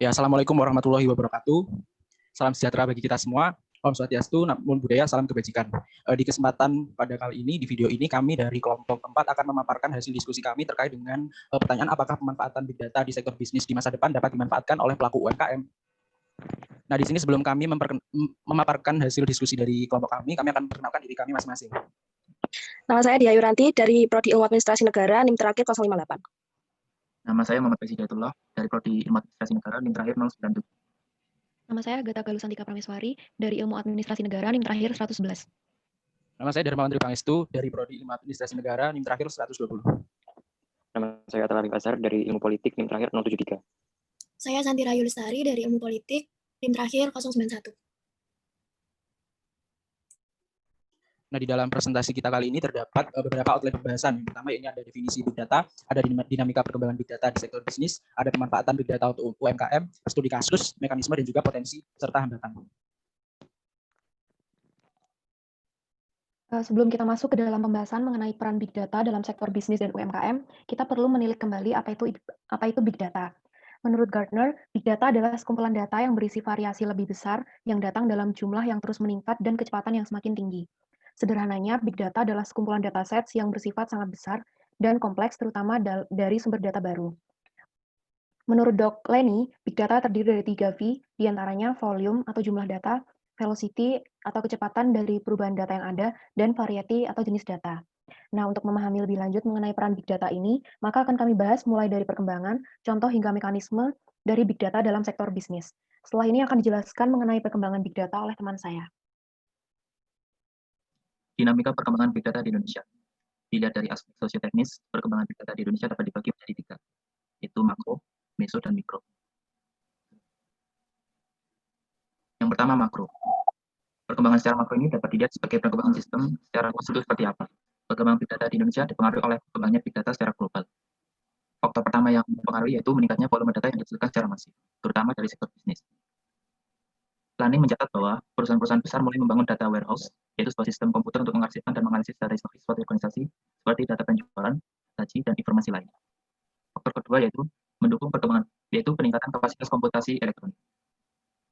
Ya, Assalamualaikum warahmatullahi wabarakatuh. Salam sejahtera bagi kita semua. Om Swastiastu, Namo Buddhaya, salam kebajikan. Di kesempatan pada kali ini, di video ini, kami dari kelompok 4 akan memaparkan hasil diskusi kami terkait dengan pertanyaan apakah pemanfaatan Big Data di sektor bisnis di masa depan dapat dimanfaatkan oleh pelaku UMKM. Nah, di sini sebelum kami memaparkan hasil diskusi dari kelompok kami akan memperkenalkan diri kami masing-masing. Nama saya Dia Yuranti dari Prodi Ilmu Administrasi Negara, NIM terakhir 058. Nama saya Muhammad Faisal Hidayatullah dari Prodi Ilmu Administrasi Negara, NIM terakhir 097. Nama saya Agatha Galusantika Prameswari dari Ilmu Administrasi Negara, NIM terakhir 111. Nama saya Dharma Mandri Pangestu dari Prodi Ilmu Administrasi Negara, NIM terakhir 120. Nama saya Atal Arif Azhar dari Ilmu Politik, NIM terakhir 073. Saya Santi Rayu Lestari dari Ilmu Politik, NIM terakhir 091. Nah, di dalam presentasi kita kali ini terdapat beberapa outline pembahasan. Yang pertama ini ada definisi Big Data, ada dinamika perkembangan Big Data di sektor bisnis, ada pemanfaatan Big Data untuk UMKM, studi kasus, mekanisme, dan juga potensi serta hambatan. Sebelum kita masuk ke dalam pembahasan mengenai peran Big Data dalam sektor bisnis dan UMKM, kita perlu menilik kembali apa itu Big Data. Menurut Gartner, Big Data adalah sekumpulan data yang berisi variasi lebih besar yang datang dalam jumlah yang terus meningkat dan kecepatan yang semakin tinggi. Sederhananya, Big Data adalah sekumpulan datasets yang bersifat sangat besar dan kompleks, terutama dari sumber data baru. Menurut Doug Lenny, Big Data terdiri dari 3 V, diantaranya volume atau jumlah data, velocity atau kecepatan dari perubahan data yang ada, dan variety atau jenis data. Nah, untuk memahami lebih lanjut mengenai peran Big Data ini, maka akan kami bahas mulai dari perkembangan, contoh hingga mekanisme dari Big Data dalam sektor bisnis. Setelah ini akan dijelaskan mengenai perkembangan Big Data oleh teman saya. Dinamika perkembangan Big Data di Indonesia. Dilihat dari aspek sosioteknis, perkembangan Big Data di Indonesia dapat dibagi menjadi 3, yaitu makro, meso, dan mikro. Yang pertama, makro. Perkembangan secara makro ini dapat dilihat sebagai perkembangan sistem secara konstruksi seperti apa. Perkembangan Big Data di Indonesia dipengaruhi oleh perkembangannya Big Data secara global. Faktor pertama yang mempengaruhi yaitu meningkatnya volume data yang dihasilkan secara masif, terutama dari sektor bisnis. Planning mencatat bahwa perusahaan-perusahaan besar mulai membangun data warehouse, yaitu sebuah sistem komputer untuk mengarsipkan dan menganalisis data historis suatu organisasi, seperti data penjualan, gaji, dan informasi lain. Faktor kedua yaitu mendukung perkembangan, yaitu peningkatan kapasitas komputasi elektronik.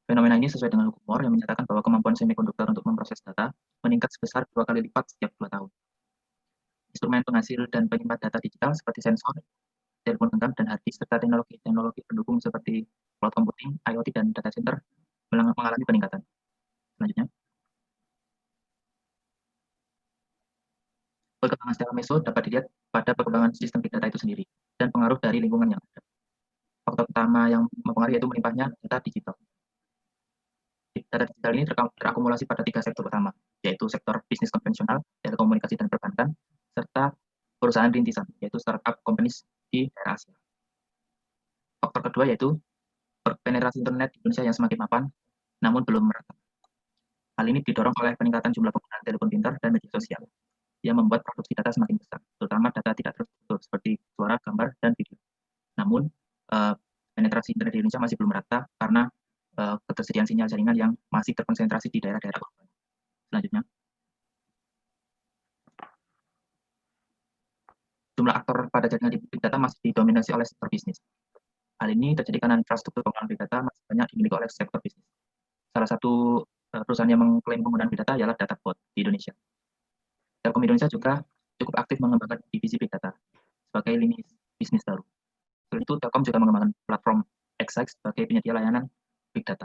Fenomena ini sesuai dengan hukum Moore yang menyatakan bahwa kemampuan semikonduktor untuk memproses data meningkat sebesar 2 kali lipat setiap 2 tahun. Instrumen penghasil dan penyimpan data digital seperti sensor, telepon genggam, dan hard disk, serta teknologi pendukung seperti cloud computing, IoT, dan data center mengalami peningkatan. Selanjutnya, perkembangan secara meso dapat dilihat pada perkembangan sistem Big Data itu sendiri dan pengaruh dari lingkungan yang ada. Faktor utama yang mempengaruhi yaitu melimpahnya data digital. Data digital ini terakumulasi pada 3 sektor utama, yaitu sektor bisnis konvensional, telekomunikasi dan perbankan, serta perusahaan rintisan, yaitu startup companies di daerah Asia. Faktor kedua yaitu penetrasi internet di Indonesia yang semakin mapan, namun belum merata. Hal ini didorong oleh peningkatan jumlah penggunaan telepon pintar dan media sosial, yang membuat produksi data semakin besar, terutama data tidak terstruktur seperti suara, gambar, dan video. Namun, penetrasi internet di Indonesia masih belum merata karena ketersediaan sinyal jaringan yang masih terkonsentrasi di daerah-daerah urban. Selanjutnya, jumlah aktor pada jaringan di Big Data masih didominasi oleh sektor bisnis. Hal ini terjadi karena infrastruktur pengelolaan Big Data masih banyak dimiliki oleh sektor bisnis. Salah satu perusahaan yang mengklaim penggunaan Big Data ialah Dataport di Indonesia. Telkom Indonesia juga cukup aktif mengembangkan divisi Big Data sebagai lini bisnis baru. Selain itu, Telkom juga mengembangkan platform X-Sight sebagai penyedia layanan Big Data.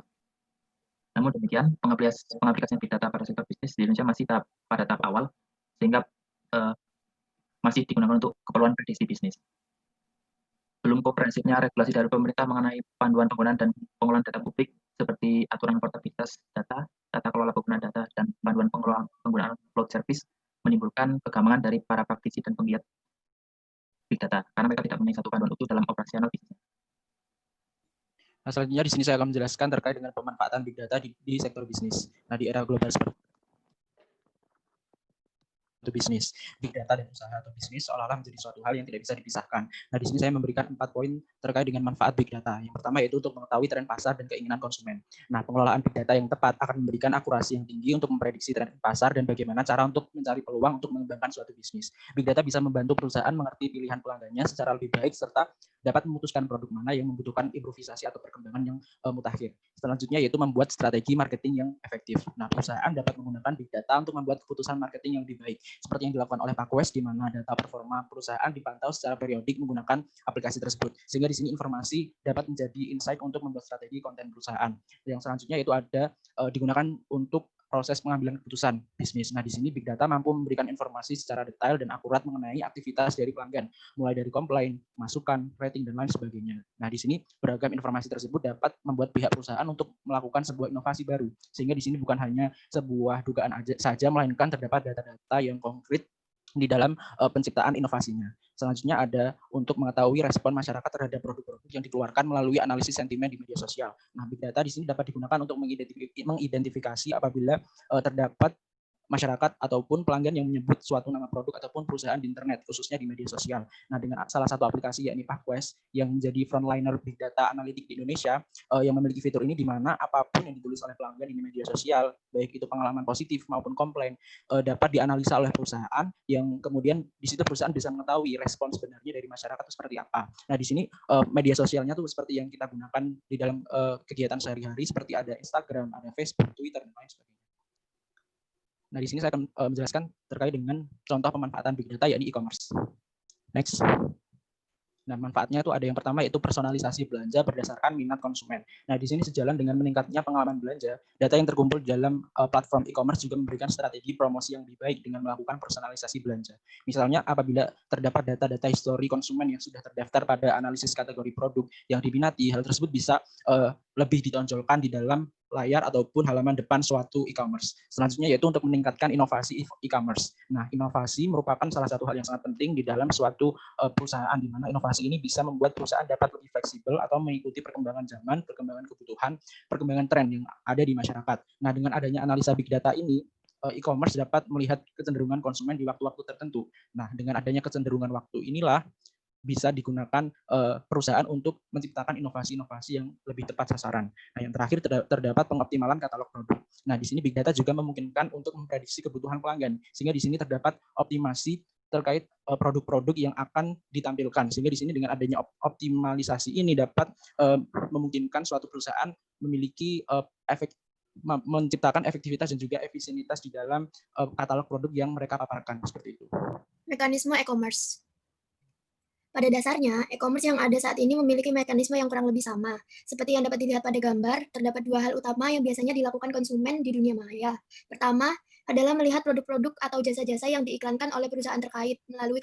Namun demikian, pengaplikasian Big Data pada sektor bisnis di Indonesia masih pada tahap awal, sehingga masih digunakan untuk keperluan prediksi bisnis. Belum komprehensifnya regulasi dari pemerintah mengenai panduan penggunaan dan pengelolaan data publik seperti aturan portabilitas data, tata kelola penggunaan data, dan panduan penggunaan cloud service menimbulkan kegambangan dari para praktisi dan penggiat Big Data karena mereka tidak mempunyai satu panduan utuh dalam operasional bisnis. Nah, selanjutnya di sini saya akan menjelaskan terkait dengan pemanfaatan Big Data di sektor bisnis. Nah, di era global seperti bisnis. Big data dan usaha atau bisnis seolah-olah menjadi suatu hal yang tidak bisa dipisahkan. Nah, di sini saya memberikan 4 poin terkait dengan manfaat big data. Yang pertama yaitu untuk mengetahui tren pasar dan keinginan konsumen. Nah, pengelolaan big data yang tepat akan memberikan akurasi yang tinggi untuk memprediksi tren pasar dan bagaimana cara untuk mencari peluang untuk mengembangkan suatu bisnis. Big data bisa membantu perusahaan mengerti pilihan pelanggannya secara lebih baik serta dapat memutuskan produk mana yang membutuhkan improvisasi atau perkembangan yang mutakhir. Selanjutnya yaitu membuat strategi marketing yang efektif. Nah, perusahaan dapat menggunakan big data untuk membuat keputusan marketing yang lebih baik, seperti yang dilakukan oleh Pakwes, di mana data performa perusahaan dipantau secara periodik menggunakan aplikasi tersebut. Sehingga di sini informasi dapat menjadi insight untuk membuat strategi konten perusahaan. Yang selanjutnya itu ada digunakan untuk proses pengambilan keputusan bisnis. Nah, di sini big data mampu memberikan informasi secara detail dan akurat mengenai aktivitas dari pelanggan, mulai dari komplain, masukan, rating, dan lain sebagainya. Nah, di sini beragam informasi tersebut dapat membuat pihak perusahaan untuk melakukan sebuah inovasi baru. Sehingga di sini bukan hanya sebuah dugaan saja, melainkan terdapat data-data yang konkret di dalam penciptaan inovasinya. Selanjutnya ada untuk mengetahui respon masyarakat terhadap produk-produk yang dikeluarkan melalui analisis sentimen di media sosial. Nah, big data di sini dapat digunakan untuk mengidentifikasi apabila terdapat masyarakat ataupun pelanggan yang menyebut suatu nama produk ataupun perusahaan di internet, khususnya di media sosial. Nah, dengan salah satu aplikasi yakni Pakwes yang menjadi frontliner big data analitik di Indonesia yang memiliki fitur ini, di mana apapun yang ditulis oleh pelanggan di media sosial, baik itu pengalaman positif maupun komplain, dapat dianalisa oleh perusahaan yang kemudian di situ perusahaan bisa mengetahui respon sebenarnya dari masyarakat itu seperti apa. Nah, di sini media sosialnya tuh seperti yang kita gunakan di dalam kegiatan sehari-hari, seperti ada Instagram, ada Facebook, Twitter, dan lain sebagainya. Nah, di sini saya akan menjelaskan terkait dengan contoh pemanfaatan big data, yakni e-commerce. Next. Nah, manfaatnya itu ada yang pertama yaitu personalisasi belanja berdasarkan minat konsumen. Nah, di sini sejalan dengan meningkatnya pengalaman belanja, data yang terkumpul di dalam platform e-commerce juga memberikan strategi promosi yang lebih baik dengan melakukan personalisasi belanja. Misalnya, apabila terdapat data-data histori konsumen yang sudah terdaftar pada analisis kategori produk yang diminati, hal tersebut bisa lebih ditonjolkan di dalam layar ataupun halaman depan suatu e-commerce. Selanjutnya yaitu untuk meningkatkan inovasi e-commerce. Nah, inovasi merupakan salah satu hal yang sangat penting di dalam suatu perusahaan, di mana inovasi ini bisa membuat perusahaan dapat lebih fleksibel atau mengikuti perkembangan zaman, perkembangan kebutuhan, perkembangan tren yang ada di masyarakat. Nah, dengan adanya analisa big data ini, e-commerce dapat melihat kecenderungan konsumen di waktu-waktu tertentu. Nah, dengan adanya kecenderungan waktu inilah bisa digunakan perusahaan untuk menciptakan inovasi-inovasi yang lebih tepat sasaran. Nah, yang terakhir terdapat pengoptimalan katalog produk. Nah, di sini big data juga memungkinkan untuk memprediksi kebutuhan pelanggan, sehingga di sini terdapat optimasi terkait produk-produk yang akan ditampilkan. Sehingga di sini dengan adanya optimalisasi ini dapat memungkinkan suatu perusahaan memiliki menciptakan efektivitas dan juga efisienitas di dalam katalog produk yang mereka paparkan, seperti itu. Mekanisme e-commerce. Pada dasarnya, e-commerce yang ada saat ini memiliki mekanisme yang kurang lebih sama. Seperti yang dapat dilihat pada gambar, terdapat dua hal utama yang biasanya dilakukan konsumen di dunia maya. Pertama, adalah melihat produk-produk atau jasa-jasa yang diiklankan oleh perusahaan terkait melalui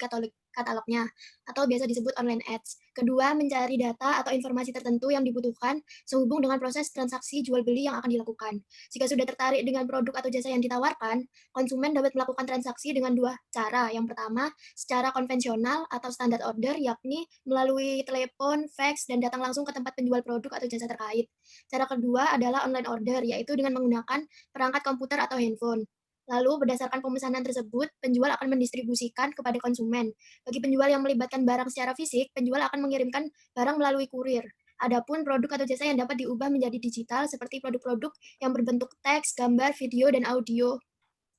katalognya, atau biasa disebut online ads. Kedua, mencari data atau informasi tertentu yang dibutuhkan sehubung dengan proses transaksi jual-beli yang akan dilakukan. Jika sudah tertarik dengan produk atau jasa yang ditawarkan, konsumen dapat melakukan transaksi dengan dua cara. Yang pertama, secara konvensional atau standar order, yakni melalui telepon, fax, dan datang langsung ke tempat penjual produk atau jasa terkait. Cara kedua adalah online order, yaitu dengan menggunakan perangkat komputer atau handphone. Lalu, berdasarkan pemesanan tersebut, penjual akan mendistribusikan kepada konsumen. Bagi penjual yang melibatkan barang secara fisik, penjual akan mengirimkan barang melalui kurir. Adapun produk atau jasa yang dapat diubah menjadi digital seperti produk-produk yang berbentuk teks, gambar, video, dan audio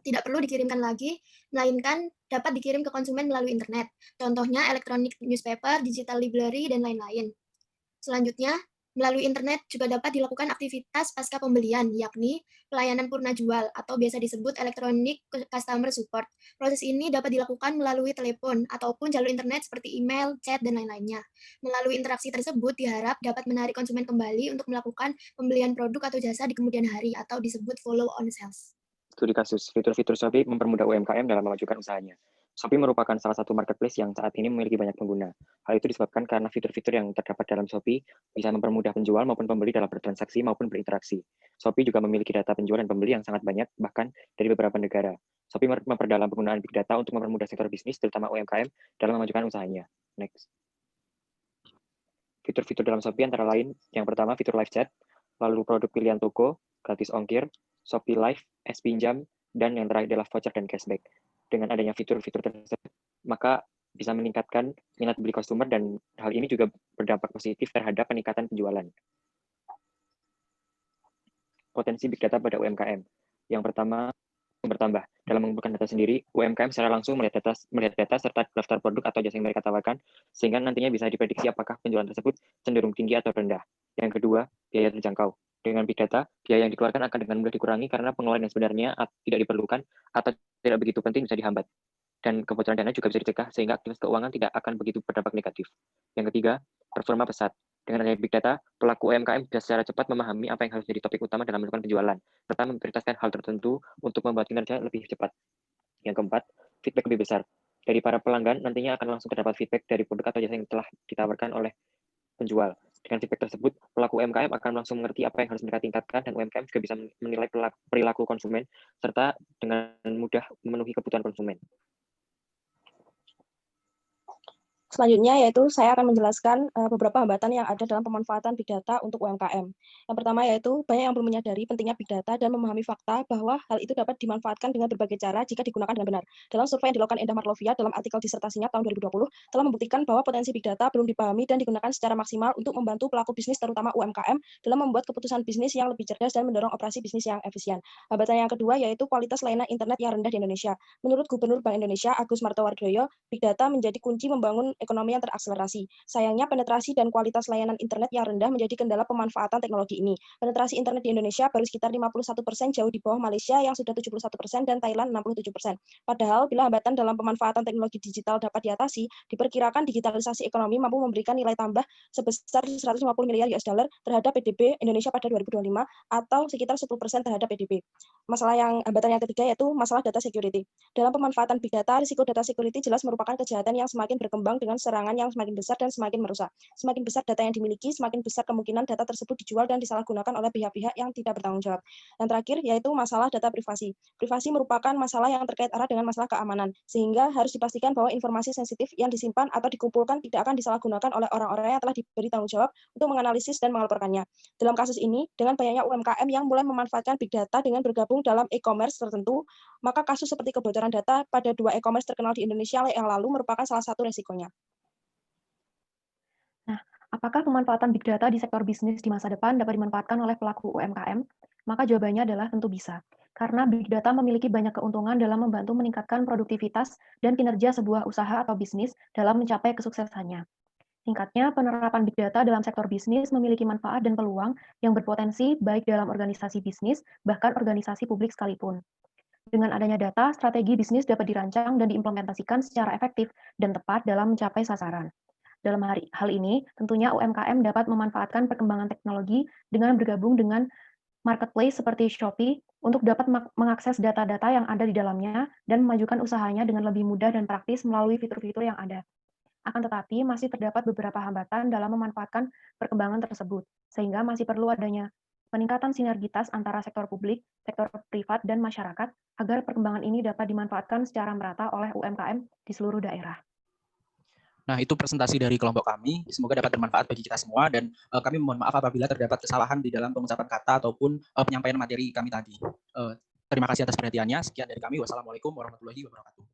tidak perlu dikirimkan lagi, melainkan dapat dikirim ke konsumen melalui internet. Contohnya electronic newspaper, digital library, dan lain-lain. Selanjutnya, melalui internet juga dapat dilakukan aktivitas pasca pembelian, yakni pelayanan purna jual atau biasa disebut electronic customer support. Proses ini dapat dilakukan melalui telepon ataupun jalur internet seperti email, chat, dan lain-lainnya. Melalui interaksi tersebut diharap dapat menarik konsumen kembali untuk melakukan pembelian produk atau jasa di kemudian hari atau disebut follow on sales. Studi kasus, fitur-fitur Shopee mempermudah UMKM dalam memajukan usahanya. Shopee merupakan salah satu marketplace yang saat ini memiliki banyak pengguna. Hal itu disebabkan karena fitur-fitur yang terdapat dalam Shopee bisa mempermudah penjual maupun pembeli dalam bertransaksi maupun berinteraksi. Shopee juga memiliki data penjual dan pembeli yang sangat banyak, bahkan dari beberapa negara. Shopee memperdalam penggunaan big data untuk mempermudah sektor bisnis, terutama UMKM, dalam memajukan usahanya. Next. Fitur-fitur dalam Shopee antara lain, yang pertama fitur live chat, lalu produk pilihan toko, gratis ongkir, Shopee Live, S Pinjam, dan yang terakhir adalah voucher dan cashback. Dengan adanya fitur-fitur tersebut, maka bisa meningkatkan minat beli konsumer dan hal ini juga berdampak positif terhadap peningkatan penjualan. Potensi Big Data pada UMKM. Yang pertama, bertambah. Dalam mengumpulkan data sendiri, UMKM secara langsung melihat data serta daftar produk atau jasa yang mereka tawarkan, sehingga nantinya bisa diprediksi apakah penjualan tersebut cenderung tinggi atau rendah. Yang kedua, biaya terjangkau. Dengan Big Data, biaya yang dikeluarkan akan dengan mudah dikurangi karena pengeluaran yang sebenarnya tidak diperlukan atau tidak begitu penting bisa dihambat. Dan kebocoran dana juga bisa dicegah sehingga aktivitas keuangan tidak akan begitu berdampak negatif. Yang ketiga, performa pesat. Dengan adanya Big Data, pelaku UMKM bisa secara cepat memahami apa yang harus jadi topik utama dalam melakukan penjualan, serta memprioritaskan hal tertentu untuk membuat kinerja lebih cepat. Yang keempat, feedback lebih besar. Dari para pelanggan, nantinya akan langsung terdapat feedback dari produk atau jasa yang telah ditawarkan oleh penjual. Dengan feedback tersebut, pelaku UMKM akan langsung mengerti apa yang harus mereka tingkatkan, dan UMKM juga bisa menilai perilaku konsumen, serta dengan mudah memenuhi kebutuhan konsumen. Selanjutnya yaitu saya akan menjelaskan beberapa hambatan yang ada dalam pemanfaatan Big Data untuk UMKM. Yang pertama yaitu banyak yang belum menyadari pentingnya Big Data dan memahami fakta bahwa hal itu dapat dimanfaatkan dengan berbagai cara jika digunakan dengan benar. Dalam survei yang dilakukan Endah Marlovia dalam artikel disertasinya tahun 2020 telah membuktikan bahwa potensi Big Data belum dipahami dan digunakan secara maksimal untuk membantu pelaku bisnis terutama UMKM dalam membuat keputusan bisnis yang lebih cerdas dan mendorong operasi bisnis yang efisien. Hambatan yang kedua yaitu kualitas layanan internet yang rendah di Indonesia. Menurut Gubernur Bank Indonesia Agus Martowardoyo, Big Data menjadi kunci membangun ekonomi yang terakselerasi. Sayangnya penetrasi dan kualitas layanan internet yang rendah menjadi kendala pemanfaatan teknologi ini. Penetrasi internet di Indonesia baru sekitar 51%, jauh di bawah Malaysia yang sudah 71% dan Thailand 67%. Padahal bila hambatan dalam pemanfaatan teknologi digital dapat diatasi, diperkirakan digitalisasi ekonomi mampu memberikan nilai tambah sebesar 150 miliar US dollar terhadap PDB Indonesia pada 2025 atau sekitar 10% terhadap PDB. Hambatan yang ketiga yaitu masalah data security. Dalam pemanfaatan Big Data, risiko data security jelas merupakan kejahatan yang semakin berkembang dengan serangan yang semakin besar dan semakin merusak. Semakin besar data yang dimiliki, semakin besar kemungkinan data tersebut dijual dan disalahgunakan oleh pihak-pihak yang tidak bertanggung jawab. Dan terakhir, yaitu masalah data privasi. Privasi merupakan masalah yang terkait erat dengan masalah keamanan, sehingga harus dipastikan bahwa informasi sensitif yang disimpan atau dikumpulkan tidak akan disalahgunakan oleh orang-orang yang telah diberi tanggung jawab untuk menganalisis dan melaporkannya. Dalam kasus ini, dengan banyaknya UMKM yang mulai memanfaatkan Big Data dengan bergabung dalam e-commerce tertentu, maka kasus seperti kebocoran data pada 2 e-commerce terkenal di Indonesia yang lalu merupakan salah satu resikonya. Apakah pemanfaatan Big Data di sektor bisnis di masa depan dapat dimanfaatkan oleh pelaku UMKM? Maka jawabannya adalah tentu bisa. Karena Big Data memiliki banyak keuntungan dalam membantu meningkatkan produktivitas dan kinerja sebuah usaha atau bisnis dalam mencapai kesuksesannya. Singkatnya, penerapan Big Data dalam sektor bisnis memiliki manfaat dan peluang yang berpotensi baik dalam organisasi bisnis, bahkan organisasi publik sekalipun. Dengan adanya data, strategi bisnis dapat dirancang dan diimplementasikan secara efektif dan tepat dalam mencapai sasaran. Dalam hal ini, tentunya UMKM dapat memanfaatkan perkembangan teknologi dengan bergabung dengan marketplace seperti Shopee untuk dapat mengakses data-data yang ada di dalamnya dan memajukan usahanya dengan lebih mudah dan praktis melalui fitur-fitur yang ada. Akan tetapi, masih terdapat beberapa hambatan dalam memanfaatkan perkembangan tersebut, sehingga masih perlu adanya peningkatan sinergitas antara sektor publik, sektor privat, dan masyarakat agar perkembangan ini dapat dimanfaatkan secara merata oleh UMKM di seluruh daerah. Nah, itu presentasi dari kelompok kami. Semoga dapat bermanfaat bagi kita semua dan kami mohon maaf apabila terdapat kesalahan di dalam pengucapan kata ataupun penyampaian materi kami tadi. Terima kasih atas perhatiannya. Sekian dari kami. Wassalamualaikum warahmatullahi wabarakatuh.